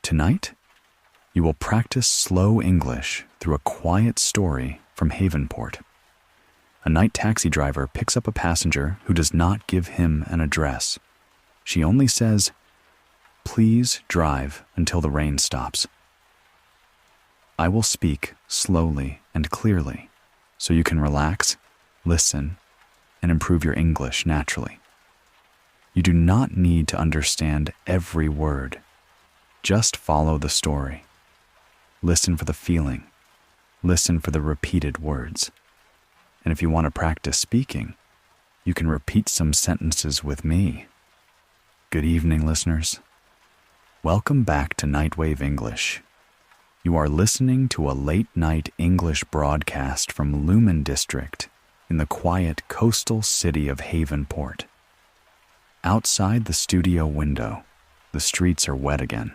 Tonight, you will practice slow English through a quiet story from Havenport. A night taxi driver picks up a passenger who does not give him an address. She only says, "Please drive until the rain stops." I will speak slowly and clearly so you can relax, listen, and improve your English naturally. You do not need to understand every word. Just follow the story. Listen for the feeling. Listen for the repeated words. And if you want to practice speaking, you can repeat some sentences with me. Good evening, listeners. Welcome back to Nightwave English. You are listening to a late-night English broadcast from Lumen District in the quiet coastal city of Havenport. Outside the studio window, the streets are wet again.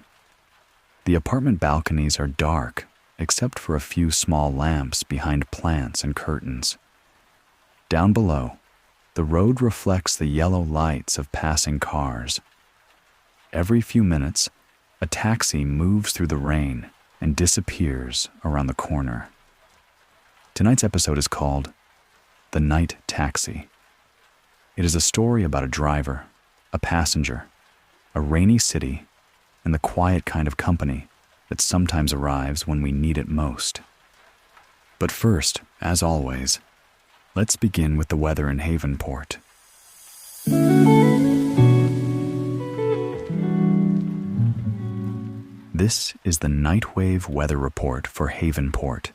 The apartment balconies are dark, except for a few small lamps behind plants and curtains. Down below, the road reflects the yellow lights of passing cars. Every few minutes, a taxi moves through the rain and disappears around the corner. Tonight's episode is called The Night Taxi. It is a story about a driver, a passenger, a rainy city, and the quiet kind of company that sometimes arrives when we need it most. But first, as always, let's begin with the weather in Havenport. This is the Nightwave weather report for Havenport.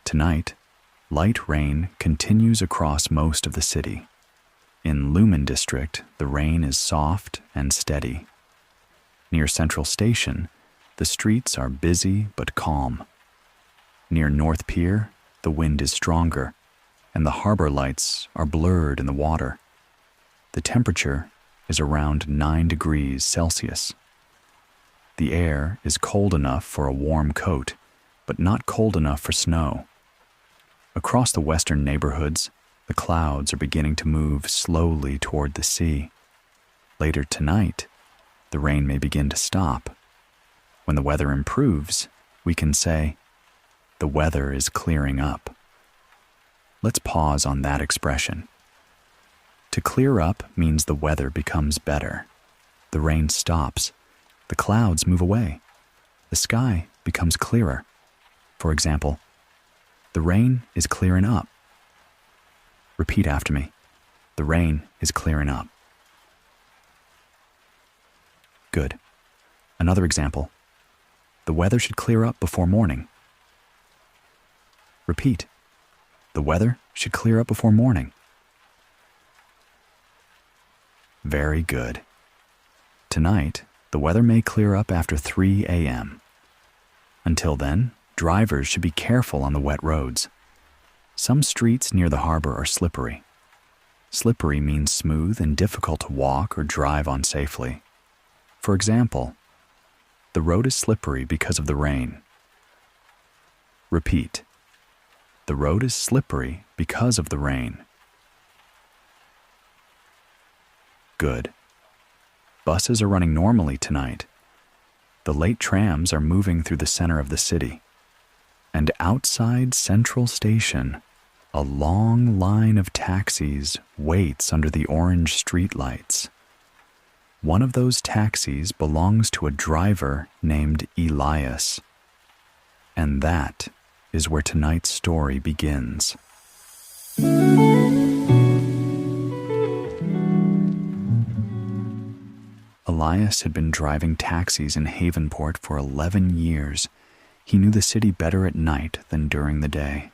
Tonight, light rain continues across most of the city. In Lumen District, the rain is soft and steady. Near Central Station, the streets are busy but calm. Near North Pier, the wind is stronger, and the harbor lights are blurred in the water. The temperature is around 9 degrees Celsius. The air is cold enough for a warm coat, but not cold enough for snow. Across the western neighborhoods, the clouds are beginning to move slowly toward the sea. Later tonight, the rain may begin to stop. When the weather improves, we can say, "The weather is clearing up." Let's pause on that expression. To clear up means the weather becomes better. The rain stops. The clouds move away. The sky becomes clearer. For example, the rain is clearing up. Repeat after me. The rain is clearing up. Good. Another example. The weather should clear up before morning. Repeat. The weather should clear up before morning. Very good. Tonight, the weather may clear up after 3 a.m. Until then, drivers should be careful on the wet roads. Some streets near the harbor are slippery. Slippery means smooth and difficult to walk or drive on safely. For example, the road is slippery because of the rain. Repeat. The road is slippery because of the rain. Good. Buses are running normally tonight. The late trams are moving through the center of the city. And outside Central Station, a long line of taxis waits under the orange streetlights. One of those taxis belongs to a driver named Elias. And that is where tonight's story begins. Elias had been driving taxis in Havenport for 11 years. He knew the city better at night than during the day.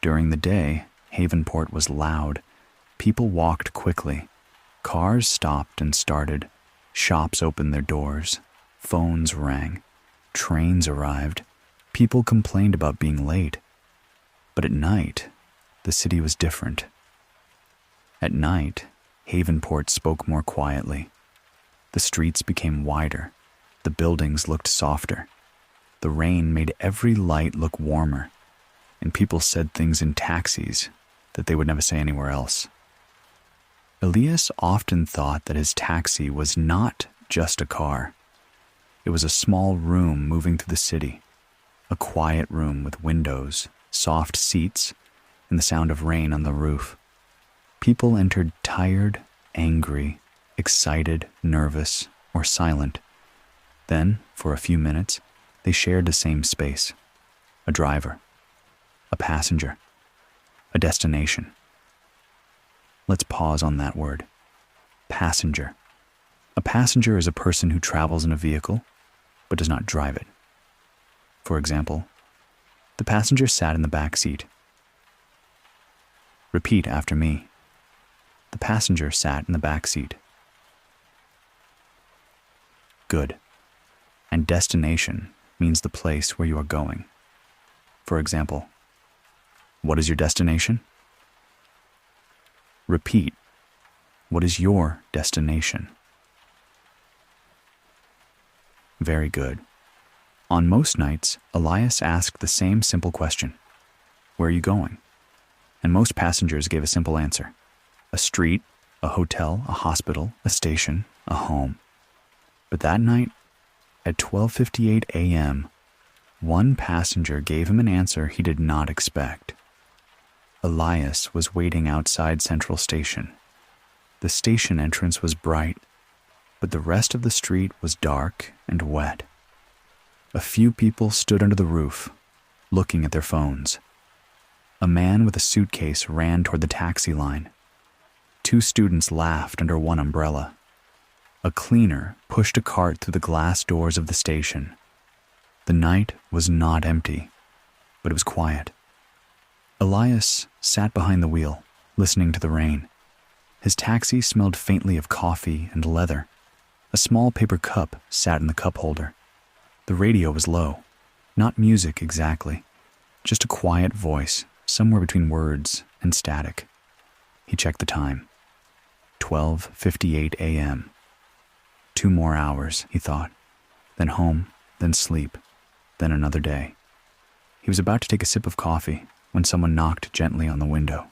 During the day, Havenport was loud. People walked quickly. Cars stopped and started. Shops opened their doors. Phones rang. Trains arrived. People complained about being late. But at night, the city was different. At night, Havenport spoke more quietly. The streets became wider. The buildings looked softer. The rain made every light look warmer, and people said things in taxis that they would never say anywhere else. Elias often thought that his taxi was not just a car. It was a small room moving through the city, a quiet room with windows, soft seats, and the sound of rain on the roof. People entered tired, angry, excited, nervous, or silent. Then, for a few minutes, they shared the same space. A driver, a passenger, a destination. Let's pause on that word. Passenger. A passenger is a person who travels in a vehicle, but does not drive it. For example, the passenger sat in the back seat. Repeat after me. The passenger sat in the back seat. Good. And destination means the place where you are going. For example, what is your destination? Repeat. What is your destination? Very good. On most nights, Elias asked the same simple question. Where are you going? And most passengers gave a simple answer. A street, a hotel, a hospital, a station, a home. But that night, at 12:58 a.m., one passenger gave him an answer he did not expect. Elias was waiting outside Central Station. The station entrance was bright, but the rest of the street was dark and wet. A few people stood under the roof, looking at their phones. A man with a suitcase ran toward the taxi line. 2 students laughed under one umbrella. A cleaner pushed a cart through the glass doors of the station. The night was not empty, but it was quiet. Elias sat behind the wheel, listening to the rain. His taxi smelled faintly of coffee and leather. A small paper cup sat in the cup holder. The radio was low, not music exactly, just a quiet voice somewhere between words and static. He checked the time. 12:58 a.m. 2 more hours, he thought. Then home, then sleep, then another day. He was about to take a sip of coffee when someone knocked gently on the window.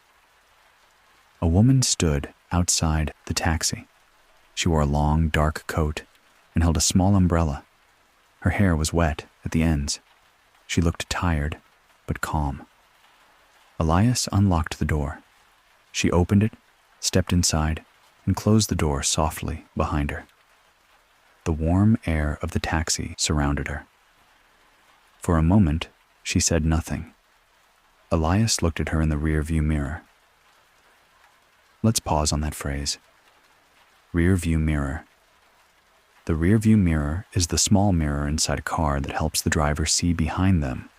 A woman stood outside the taxi. She wore a long, dark coat and held a small umbrella. Her hair was wet at the ends. She looked tired, but calm. Elias unlocked the door. She opened it, stepped inside, and closed the door softly behind her. The warm air of the taxi surrounded her. For a moment, she said nothing. Elias looked at her in the rearview mirror. Let's pause on that phrase. Rearview mirror. The rearview mirror is the small mirror inside a car that helps the driver see behind them.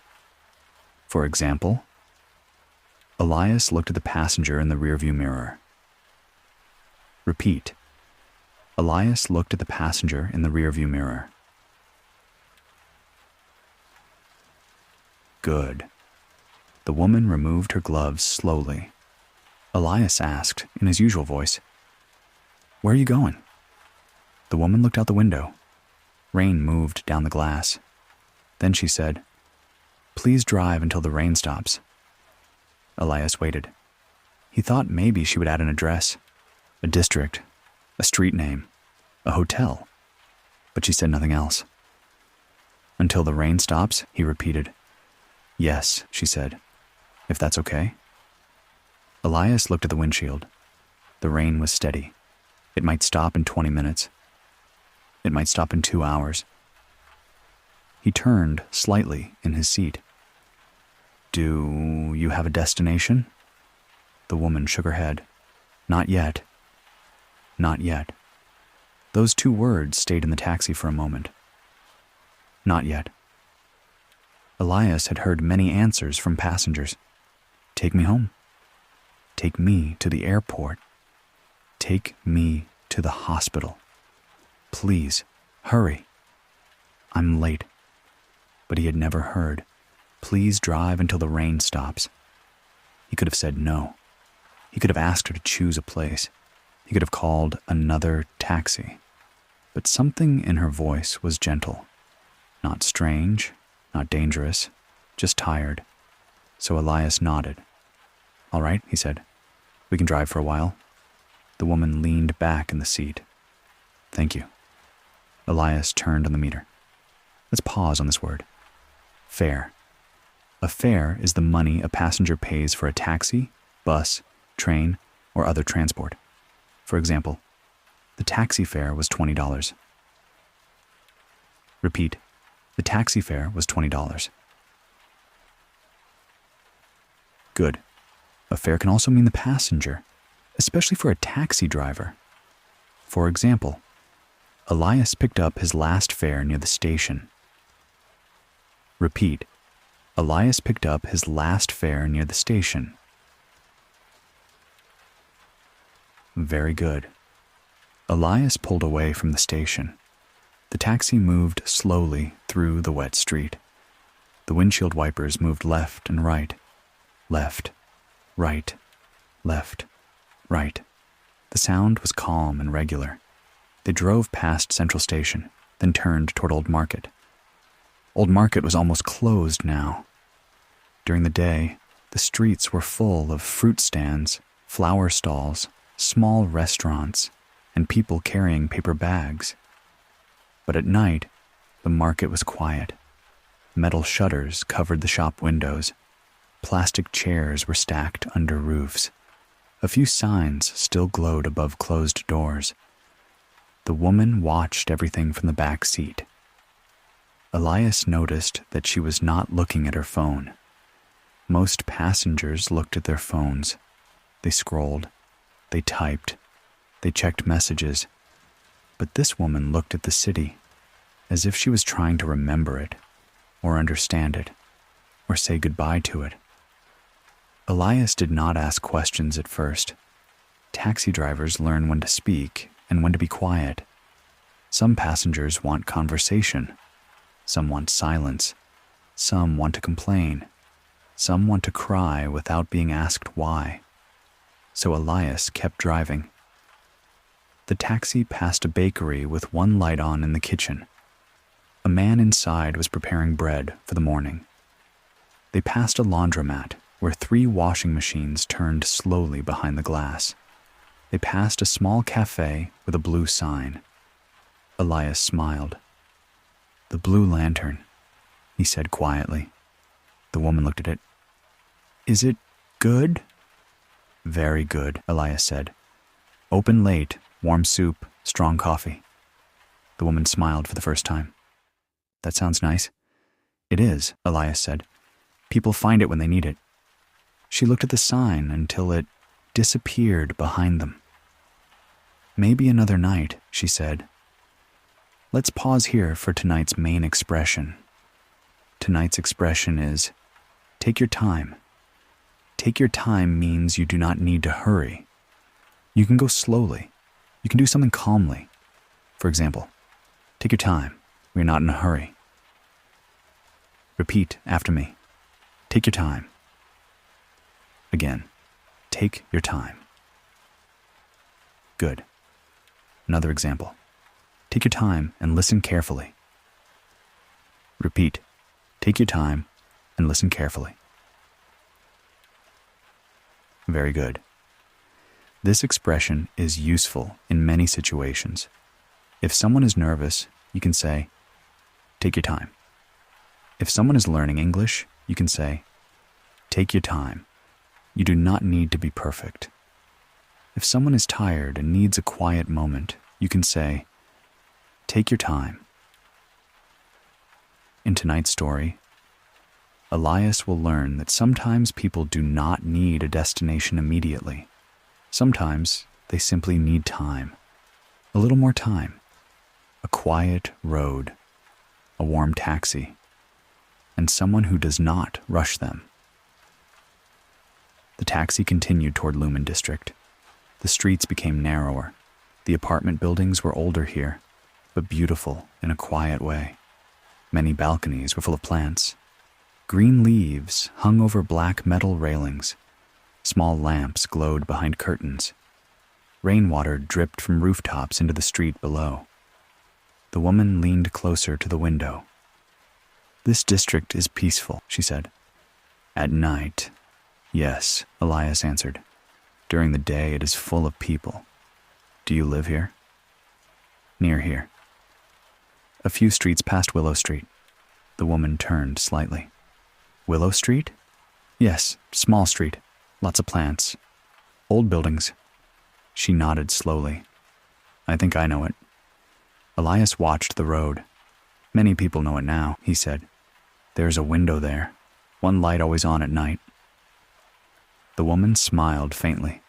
For example, Elias looked at the passenger in the rearview mirror. Repeat. Elias looked at the passenger in the rearview mirror. Good. The woman removed her gloves slowly. Elias asked, in his usual voice, "Where are you going?" The woman looked out the window. Rain moved down the glass. Then she said, "Please drive until the rain stops." Elias waited. He thought maybe she would add an address, a district, a street name, a hotel, but she said nothing else. "Until the rain stops," he repeated. "Yes," she said, "if that's okay." Elias looked at the windshield. The rain was steady. It might stop in 20 minutes. It might stop in 2 hours. He turned slightly in his seat. "Do you have a destination?" The woman shook her head. "Not yet." Not yet. Those 2 words stayed in the taxi for a moment. Not yet. Elias had heard many answers from passengers. Take me home. Take me to the airport. Take me to the hospital. Please, hurry. I'm late. But he had never heard, "Please drive until the rain stops." He could have said no. He could have asked her to choose a place. He could have called another taxi. But something in her voice was gentle. Not strange, not dangerous, just tired. So Elias nodded. "All right," he said. "We can drive for a while." The woman leaned back in the seat. "Thank you." Elias turned on the meter. Let's pause on this word. Fare. A fare is the money a passenger pays for a taxi, bus, train, or other transport. For example, the taxi fare was $20. Repeat, the taxi fare was $20. Good. A fare can also mean the passenger, especially for a taxi driver. For example, Elias picked up his last fare near the station. Repeat, Elias picked up his last fare near the station. Very good. Elias pulled away from the station. The taxi moved slowly through the wet street. The windshield wipers moved left and right. Left, right, left, right. The sound was calm and regular. They drove past Central Station, then turned toward Old Market. Old Market was almost closed now. During the day, the streets were full of fruit stands, flower stalls, small restaurants, and people carrying paper bags. But at night, the market was quiet. Metal shutters covered the shop windows. Plastic chairs were stacked under roofs. A few signs still glowed above closed doors. The woman watched everything from the back seat. Elias noticed that she was not looking at her phone. Most passengers looked at their phones. They scrolled. They typed. They checked messages. But this woman looked at the city, as if she was trying to remember it, or understand it, or say goodbye to it. Elias did not ask questions at first. Taxi drivers learn when to speak and when to be quiet. Some passengers want conversation. Some want silence. Some want to complain. Some want to cry without being asked why. So Elias kept driving. The taxi passed a bakery with one light on in the kitchen. A man inside was preparing bread for the morning. They passed a laundromat where 3 washing machines turned slowly behind the glass. They passed a small cafe with a blue sign. Elias smiled. "The Blue Lantern," he said quietly. The woman looked at it. "Is it good?" "Very good," Elias said. "Open late, warm soup, strong coffee." The woman smiled for the first time. "That sounds nice." "It is," Elias said. "People find it when they need it." She looked at the sign until it disappeared behind them. "Maybe another night," she said. Let's pause here for tonight's main expression. Tonight's expression is, take your time. Take your time means you do not need to hurry. You can go slowly. You can do something calmly. For example, take your time. We are not in a hurry. Repeat after me. Take your time. Again, take your time. Good. Another example. Take your time and listen carefully. Repeat. Take your time and listen carefully. Very good. This expression is useful in many situations. If someone is nervous, you can say, take your time. If someone is learning English, you can say, take your time. You do not need to be perfect. If someone is tired and needs a quiet moment, you can say, take your time. In tonight's story, Elias will learn that sometimes people do not need a destination immediately. Sometimes they simply need time. A little more time. A quiet road. A warm taxi. And someone who does not rush them. The taxi continued toward Lumen District. The streets became narrower. The apartment buildings were older here, but beautiful in a quiet way. Many balconies were full of plants. Green leaves hung over black metal railings. Small lamps glowed behind curtains. Rainwater dripped from rooftops into the street below. The woman leaned closer to the window. This district is peaceful, she said. At night, yes, Elias answered. During the day, it is full of people. Do you live here? Near here. A few streets past Willow Street. The woman turned slightly. Willow Street? Yes, small street. Lots of plants. Old buildings. She nodded slowly. I think I know it. Elias watched the road. Many people know it now, he said. There's a window there. One light always on at night. The woman smiled faintly.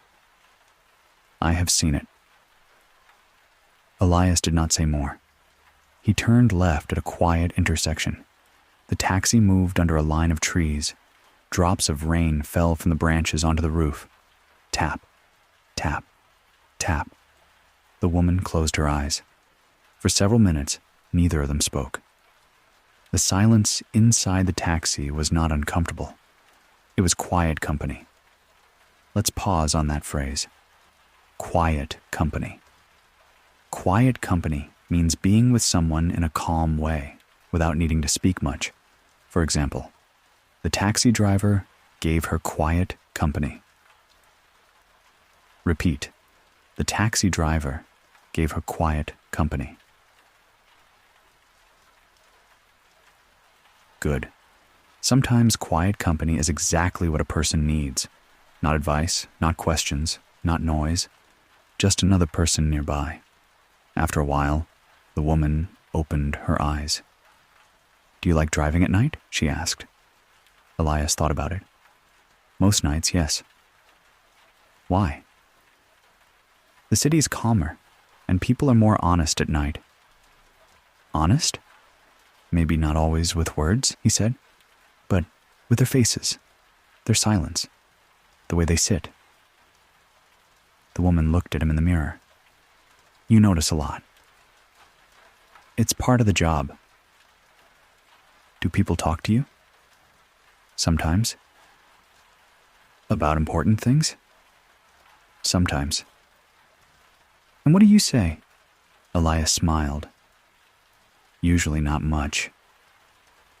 I have seen it. Elias did not say more. He turned left at a quiet intersection. The taxi moved under a line of trees. Drops of rain fell from the branches onto the roof. Tap, tap, tap. The woman closed her eyes. For several minutes, neither of them spoke. The silence inside the taxi was not uncomfortable. It was quiet company. Let's pause on that phrase. Quiet company. Quiet company means being with someone in a calm way, without needing to speak much. For example, the taxi driver gave her quiet company. Repeat. The taxi driver gave her quiet company. Good. Sometimes quiet company is exactly what a person needs. Not advice, not questions, not noise, just another person nearby. After a while, the woman opened her eyes. Do you like driving at night? She asked. Elias thought about it. Most nights, yes. Why? The city is calmer, and people are more honest at night. Honest? Maybe not always with words, he said, but with their faces, their silence, the way they sit. The woman looked at him in the mirror. You notice a lot. It's part of the job. Do people talk to you? Sometimes. About important things? Sometimes. And what do you say? Elias smiled. Usually not much.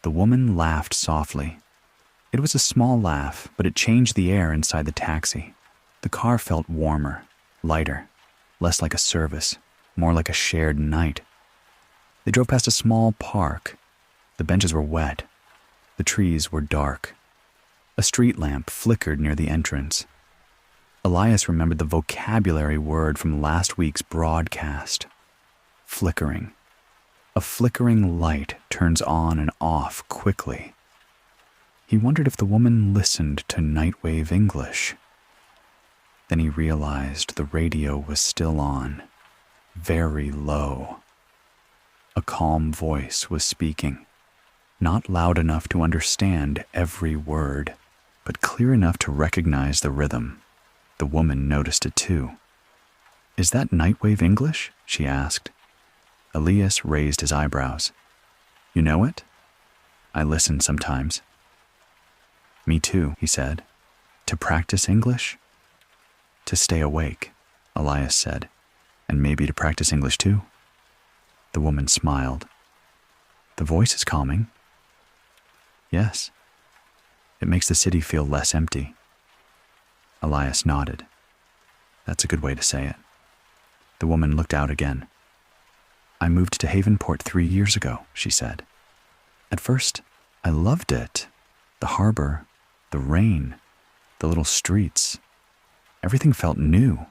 The woman laughed softly. It was a small laugh, but it changed the air inside the taxi. The car felt warmer, lighter, less like a service, more like a shared night. They drove past a small park. The benches were wet. The trees were dark. A street lamp flickered near the entrance. Elias remembered the vocabulary word from last week's broadcast. Flickering. A flickering light turns on and off quickly. He wondered if the woman listened to Nightwave English. Then he realized the radio was still on, very low. A calm voice was speaking, not loud enough to understand every word, but clear enough to recognize the rhythm. The woman noticed it too. Is that Nightwave English? She asked. Elias raised his eyebrows. You know it? I listen sometimes. Me too, he said. To practice English? To stay awake, Elias said, and maybe to practice English too. The woman smiled. The voice is calming. Yes. It makes the city feel less empty. Elias nodded. That's a good way to say it. The woman looked out again. I moved to Havenport 3 years ago, she said. At first, I loved it. The harbor, the rain, the little streets. Everything felt new.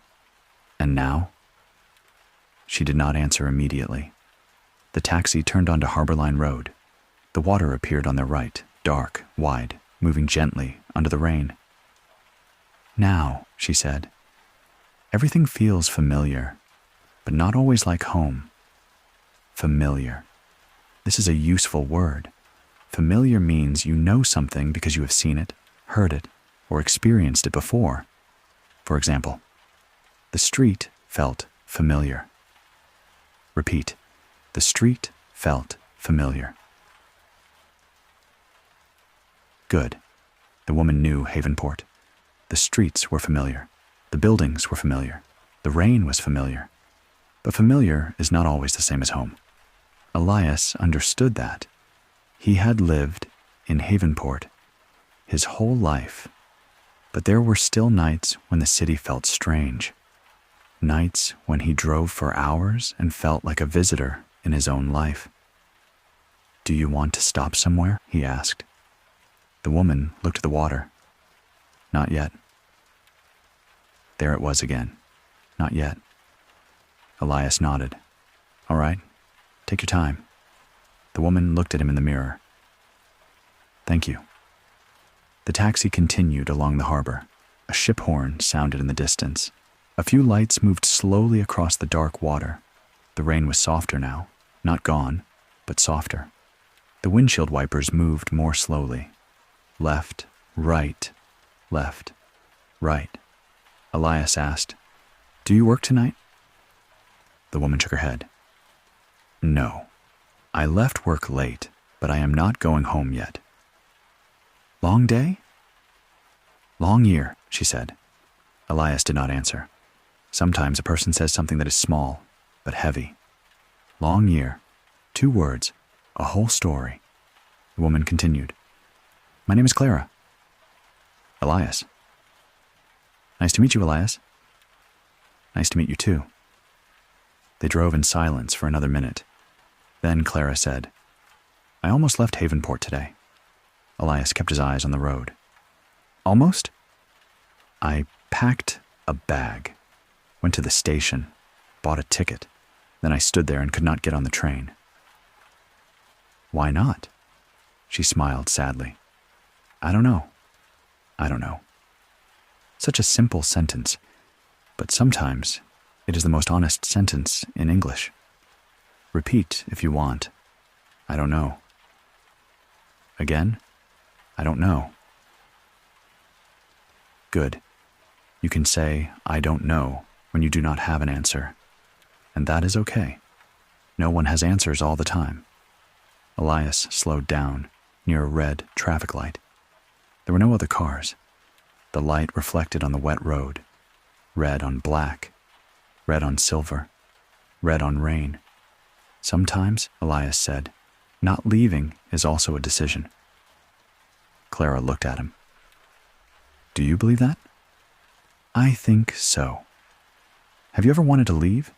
And now? She did not answer immediately. The taxi turned onto Harbor Line Road. The water appeared on their right, dark, wide, moving gently under the rain. Now, she said, everything feels familiar, but not always like home. Familiar. This is a useful word. Familiar means you know something because you have seen it, heard it, or experienced it before. For example, the street felt familiar. Repeat. The street felt familiar. Good. The woman knew Havenport. The streets were familiar. The buildings were familiar. The rain was familiar. But familiar is not always the same as home. Elias understood that. He had lived in Havenport his whole life, but there were still nights when the city felt strange. Nights when he drove for hours and felt like a visitor in his own life. Do you want to stop somewhere? He asked. The woman looked at the water. Not yet. There it was again. Not yet. Elias nodded. All right, take your time. The woman looked at him in the mirror. Thank you. The taxi continued along the harbor. A ship horn sounded in the distance. A few lights moved slowly across the dark water. The rain was softer now, not gone, but softer. The windshield wipers moved more slowly. Left, right, left, right. Elias asked, Do you work tonight? The woman shook her head. No. I left work late, but I am not going home yet. Long day? Long year, she said. Elias did not answer. Sometimes a person says something that is small, but heavy. Long year. 2 words. A whole story. The woman continued. My name is Clara. Elias. Nice to meet you, Elias. Nice to meet you too. They drove in silence for another minute. Then Clara said, I almost left Havenport today. Elias kept his eyes on the road. Almost? I packed a bag, went to the station, bought a ticket. Then I stood there and could not get on the train. Why not? She smiled sadly. I don't know. I don't know. Such a simple sentence, but sometimes it is the most honest sentence in English. Repeat if you want. I don't know. Again, I don't know. Good. You can say, I don't know, when you do not have an answer. And that is okay. No one has answers all the time. Elias slowed down near a red traffic light. There were no other cars. The light reflected on the wet road. Red on black. Red on silver. Red on rain. Sometimes, Elias said, not leaving is also a decision. Clara looked at him. Do you believe that? I think so. Have you ever wanted to leave?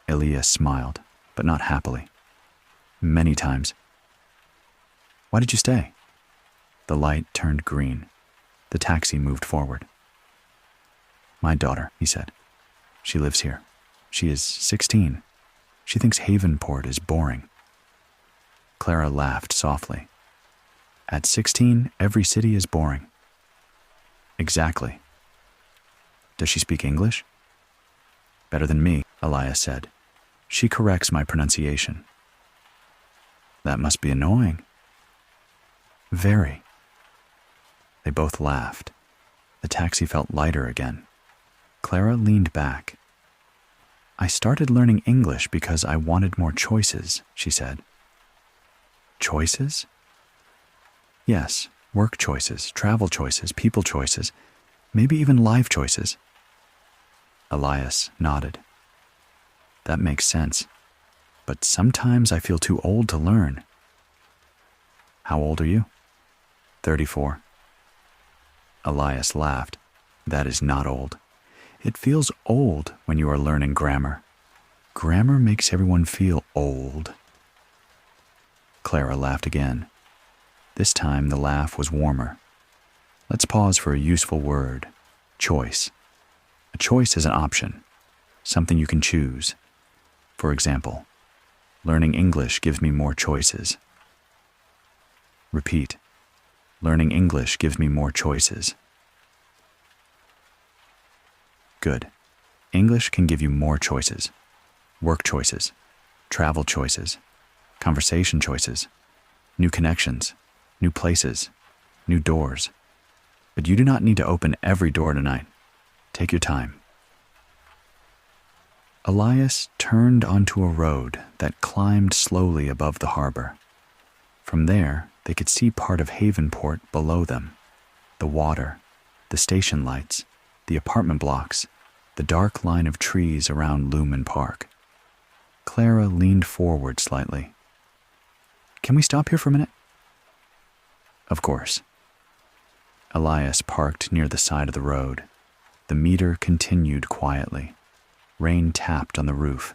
Elias smiled, but not happily. Many times. Why did you stay? The light turned green. The taxi moved forward. My daughter, he said. She lives here. She is 16. She thinks Havenport is boring. Clara laughed softly. At 16, every city is boring. Exactly. Does she speak English? Better than me, Elias said. She corrects my pronunciation. That must be annoying. Very. They both laughed. The taxi felt lighter again. Clara leaned back. I started learning English because I wanted more choices, she said. Choices? Yes, work choices, travel choices, people choices, maybe even life choices. Elias nodded. That makes sense, but sometimes I feel too old to learn. How old are you? 34. Elias laughed. That is not old. It feels old when you are learning grammar. Grammar makes everyone feel old. Clara laughed again. This time the laugh was warmer. Let's pause for a useful word. Choice. A choice is an option, something you can choose. For example, learning English gives me more choices. Repeat. Learning English gives me more choices. Good. English can give you more choices. Work choices, travel choices, conversation choices, new connections, new places, new doors. But you do not need to open every door tonight. Take your time. Elias turned onto a road that climbed slowly above the harbor. From there, they could see part of Havenport below them. The water, the station lights, the apartment blocks, the dark line of trees around Lumen Park. Clara leaned forward slightly. Can we stop here for a minute? Of course. Elias parked near the side of the road. The meter continued quietly. Rain tapped on the roof.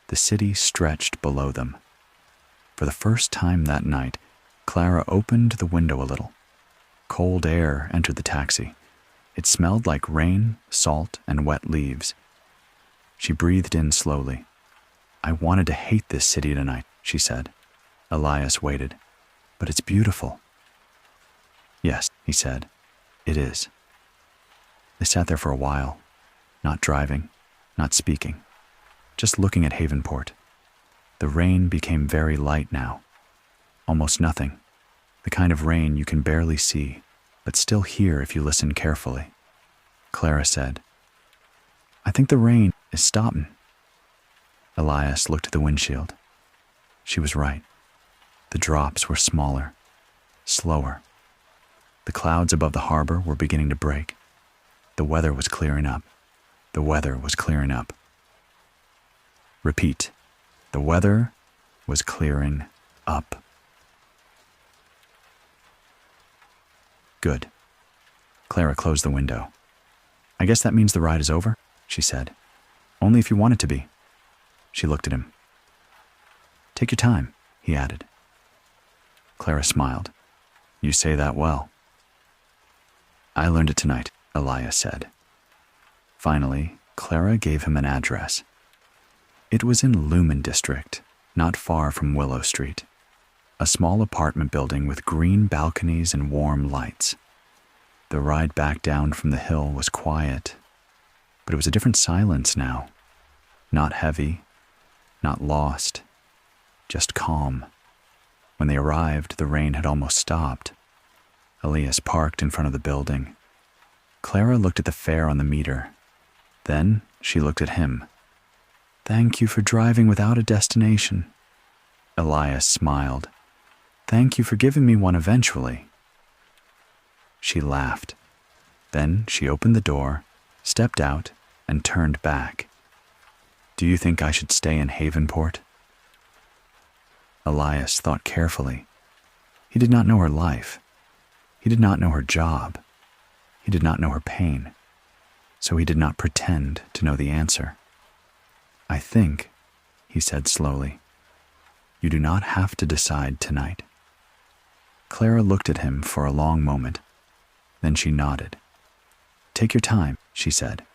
The city stretched below them. For For the first time that night, Clara opened the window a little. Cold air entered the taxi. It smelled like rain, salt, and wet leaves. She breathed in slowly. "I wanted to hate this city tonight," she said. Elias waited. "But it's beautiful." "Yes," he said, "it is." They sat there for a while, not driving, not speaking, just looking at Havenport. The rain became very light now. Almost nothing. The kind of rain you can barely see, but still hear if you listen carefully. Clara said, "I think the rain is stopping." Elias looked at the windshield. She was right. The drops were smaller, slower. The clouds above the harbor were beginning to break. The weather was clearing up. The weather was clearing up. Repeat. The weather was clearing up. Good. Clara closed the window. "I guess that means the ride is over," she said. "Only if you want it to be." She looked at him. "Take your time," he added. Clara smiled. "You say that well." "I learned it tonight," Elias said. Finally, Clara gave him an address. It was in Lumen District, not far from Willow Street. A small apartment building with green balconies and warm lights. The ride back down from the hill was quiet, but it was a different silence now. Not heavy, not lost, just calm. When they arrived, the rain had almost stopped. Elias parked in front of the building. Clara looked at the fare on the meter. Then she looked at him. "Thank you for driving without a destination." Elias smiled. "Thank you for giving me one eventually." She laughed. Then she opened the door, stepped out, and turned back. "Do you think I should stay in Havenport?" Elias thought carefully. He did not know her life. He did not know her job. He did not know her pain. So he did not pretend to know the answer. "I think," he said slowly, "you do not have to decide tonight." Clara looked at him for a long moment. Then she nodded. "Take your time," she said.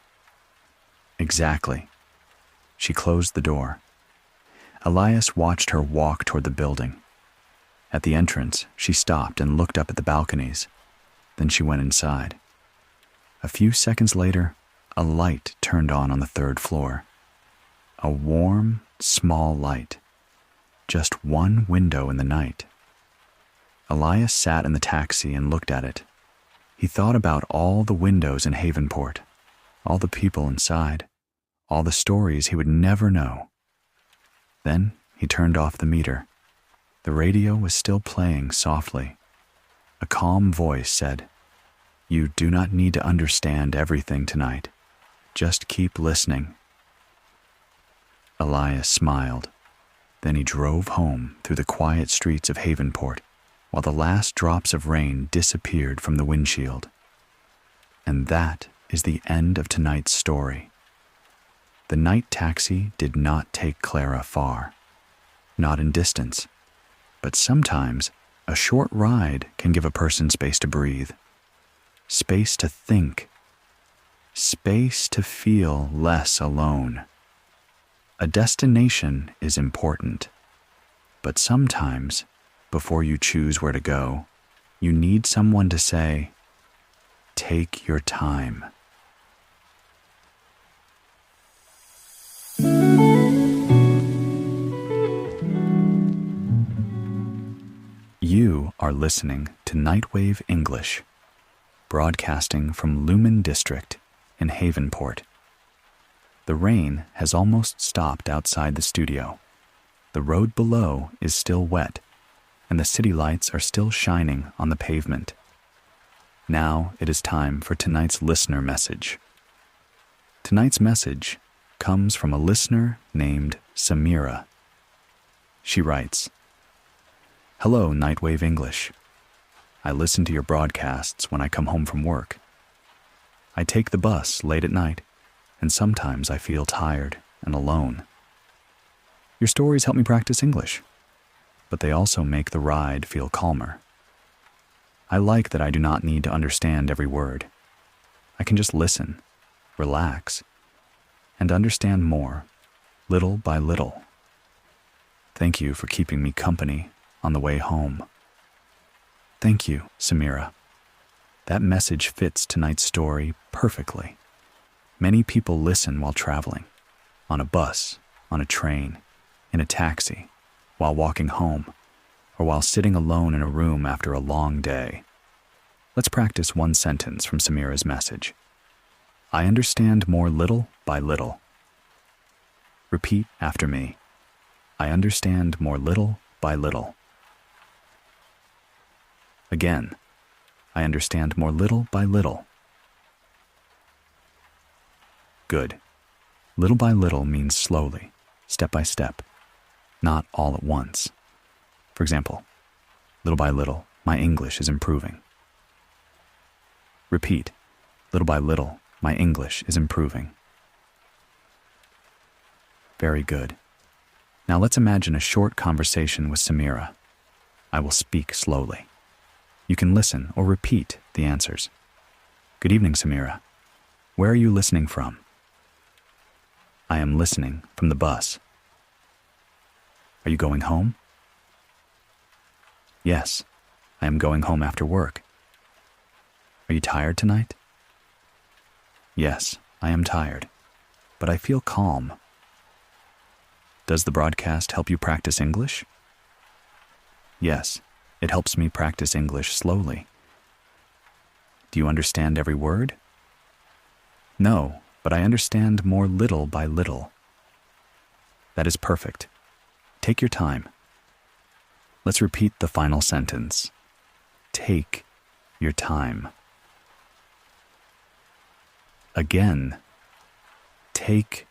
"Exactly." She closed the door. Elias watched her walk toward the building. At the entrance, she stopped and looked up at the balconies. Then she went inside. A few seconds later, a light turned on the third floor. A warm, small light. Just one window in the night. Elias sat in the taxi and looked at it. He thought about all the windows in Havenport, all the people inside, all the stories he would never know. Then he turned off the meter. The radio was still playing softly. A calm voice said, "You do not need to understand everything tonight. Just keep listening." Elias smiled. Then he drove home through the quiet streets of Havenport while the last drops of rain disappeared from the windshield. And that is the end of tonight's story. The night taxi did not take Clara far, not in distance, but sometimes a short ride can give a person space to breathe, space to think, space to feel less alone. A destination is important, but sometimes, before you choose where to go, you need someone to say, "Take your time." You are listening to Nightwave English, broadcasting from Lumen District in Havenport. The rain has almost stopped outside the studio. The road below is still wet, and the city lights are still shining on the pavement. Now it is time for tonight's listener message. Tonight's message comes from a listener named Samira. She writes, "Hello, Nightwave English. I listen to your broadcasts when I come home from work. I take the bus late at night, and sometimes I feel tired and alone. Your stories help me practice English. but they also make the ride feel calmer. I like that I do not need to understand every word. I can just listen, relax, and understand more, little by little. Thank you for keeping me company on the way home. Thank you, Samira. That message fits tonight's story perfectly. Many people listen while traveling, on a bus, on a train, in a taxi, while walking home, or while sitting alone in a room after a long day. Let's practice one sentence from Samira's message. I understand more little by little. Repeat after me. I understand more little by little. Again, I understand more little by little. Good. Little by little means slowly, step by step, not all at once. For example, little by little, my English is improving. Repeat, little by little, my English is improving. Very good. Now let's imagine a short conversation with Samira. I will speak slowly. You can listen or repeat the answers. Good evening, Samira. Where are you listening from? I am listening from the bus. Are you going home? Yes, I am going home after work. Are you tired tonight? Yes, I am tired, but I feel calm. Does the broadcast help you practice English? Yes, it helps me practice English slowly. Do you understand every word? No, but I understand more little by little. That is perfect. Take your time. Let's repeat the final sentence. Take your time. Again, take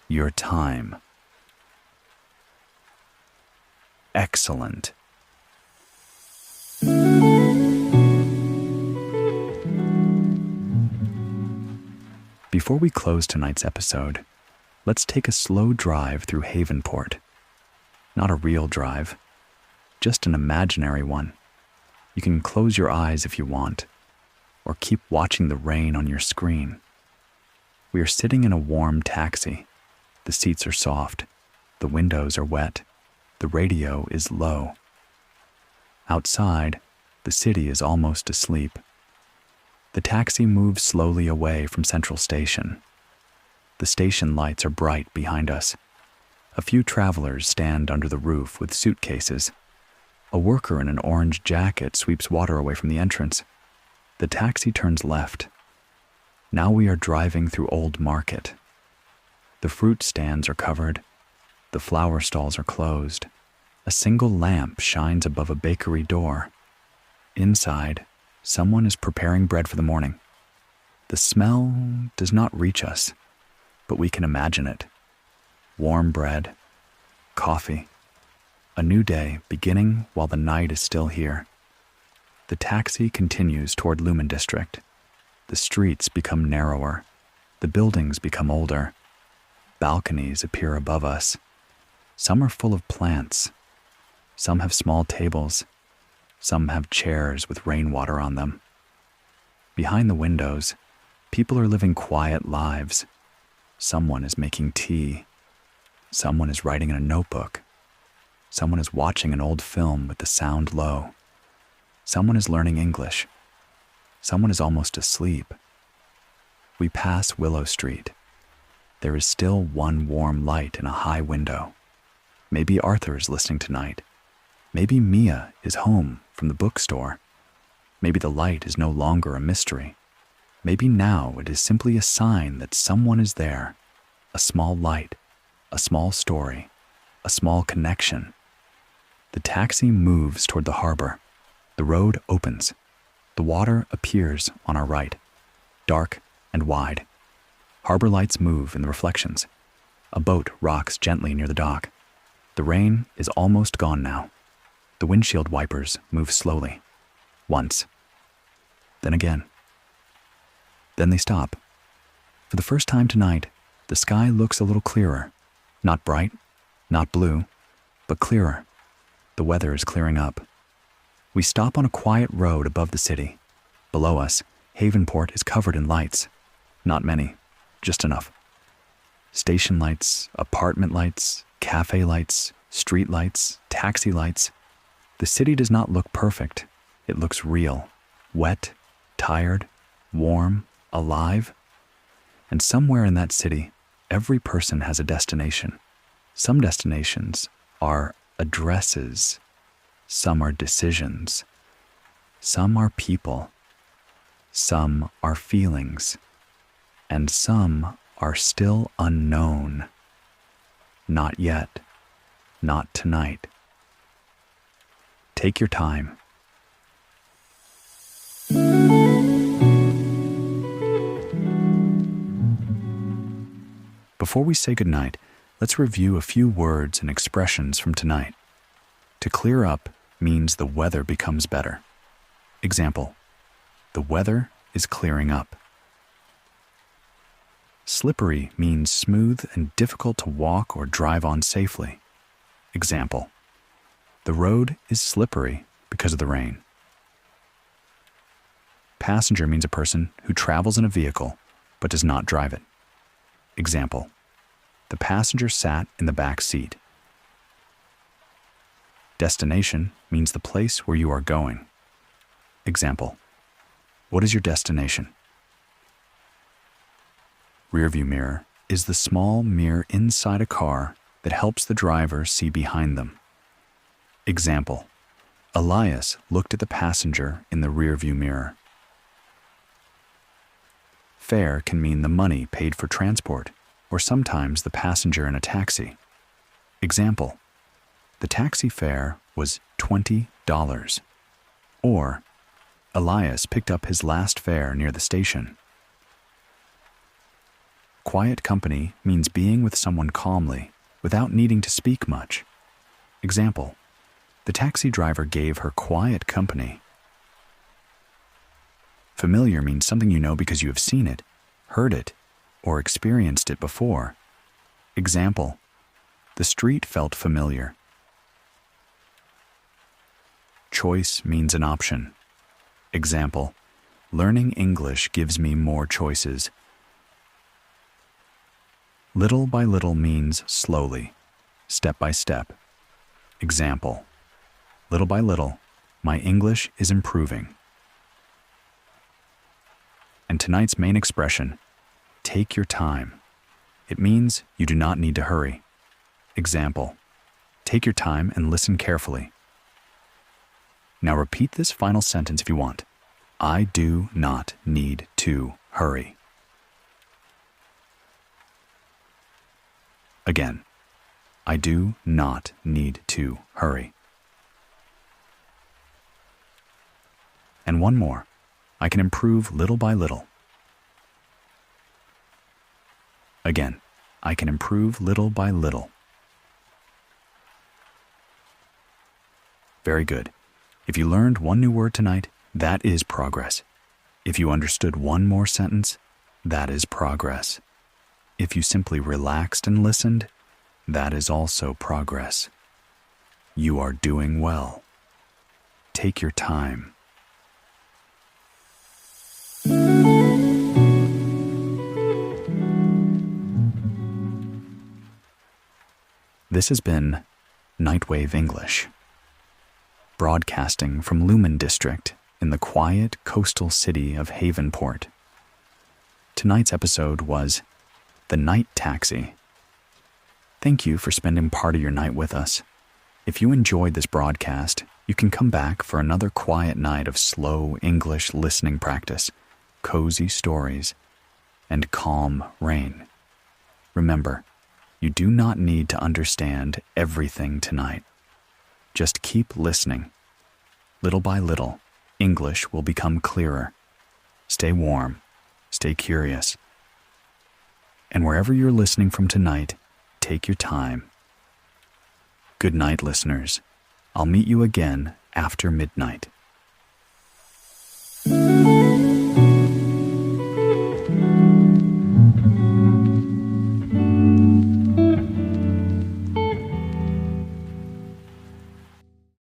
your time. Excellent. Before we close tonight's episode, let's take a slow drive through Havenport. Not a real drive, just an imaginary one. You can close your eyes if you want, or keep watching the rain on your screen. We are sitting in a warm taxi. The seats are soft, the windows are wet, the radio is low. Outside, the city is almost asleep. The taxi moves slowly away from Central Station. The station lights are bright behind us. A few travelers stand under the roof with suitcases. A worker in an orange jacket sweeps water away from the entrance. The taxi turns left. Now we are driving through Old Market. The fruit stands are covered. The flower stalls are closed. A single lamp shines above a bakery door. Inside, someone is preparing bread for the morning. The smell does not reach us, but we can imagine it. Warm bread, coffee, a new day beginning while the night is still here. The taxi continues toward Lumen District. The streets become narrower. The buildings become older. Balconies appear above us. Some are full of plants. Some have small tables. Some have chairs with rainwater on them. Behind the windows, people are living quiet lives. Someone is making tea. Someone is writing in a notebook. Someone is watching an old film with the sound low. Someone is learning English. Someone is almost asleep. We pass Willow Street. There is still one warm light in a high window. Maybe Arthur is listening tonight. Maybe Mia is home from the bookstore. Maybe the light is no longer a mystery. Maybe now it is simply a sign that someone is there. A small light, a small story, a small connection. The taxi moves toward the harbor. The road opens. The water appears on our right, dark and wide. Harbor lights move in the reflections. A boat rocks gently near the dock. The rain is almost gone now. The windshield wipers move slowly. Once. Then again. Then they stop. For the first time tonight, the sky looks a little clearer. Not bright, not blue, but clearer. The weather is clearing up. We stop on a quiet road above the city. Below us, Havenport is covered in lights. Not many, just enough. Station lights, apartment lights, cafe lights, street lights, taxi lights. The city does not look perfect. It looks real, wet, tired, warm, alive. And somewhere in that city, every person has a destination. Some destinations are addresses. Some are decisions. Some are people. Some are feelings. And some are still unknown. Not yet. Not tonight. Take your time. Before we say goodnight, let's review a few words and expressions from tonight. To clear up means the weather becomes better. Example, the weather is clearing up. Slippery means smooth and difficult to walk or drive on safely. Example, the road is slippery because of the rain. Passenger means a person who travels in a vehicle but does not drive it. Example, the passenger sat in the back seat. Destination means the place where you are going. Example, what is your destination? Rearview mirror is the small mirror inside a car that helps the driver see behind them. Example, Elias looked at the passenger in the rearview mirror. Fare can mean the money paid for transport, or sometimes the passenger in a taxi. Example, the taxi fare was $20. Or, Elias picked up his last fare near the station. Quiet company means being with someone calmly, without needing to speak much. Example, the taxi driver gave her quiet company. Familiar means something you know because you have seen it, heard it, or experienced it before. Example, the street felt familiar. Choice means an option. Example, learning English gives me more choices. Little by little means slowly, step by step. Example, little by little, my English is improving. And tonight's main expression, take your time. It means you do not need to hurry. Example, take your time and listen carefully. Now repeat this final sentence if you want. I do not need to hurry. Again, I do not need to hurry. And one more. I can improve little by little. Again, I can improve little by little. Very good. If you learned one new word tonight, that is progress. If you understood one more sentence, that is progress. If you simply relaxed and listened, that is also progress. You are doing well. Take your time. This has been Nightwave English, broadcasting from Lumen District in the quiet coastal city of Havenport. Tonight's episode was The Night Taxi. Thank you for spending part of your night with us. If you enjoyed this broadcast, you can come back for another quiet night of slow English listening practice, cozy stories, and calm rain. Remember, you do not need to understand everything tonight. Just keep listening. Little by little, English will become clearer. Stay warm. Stay curious. And wherever you're listening from tonight, take your time. Good night, listeners. I'll meet you again after midnight.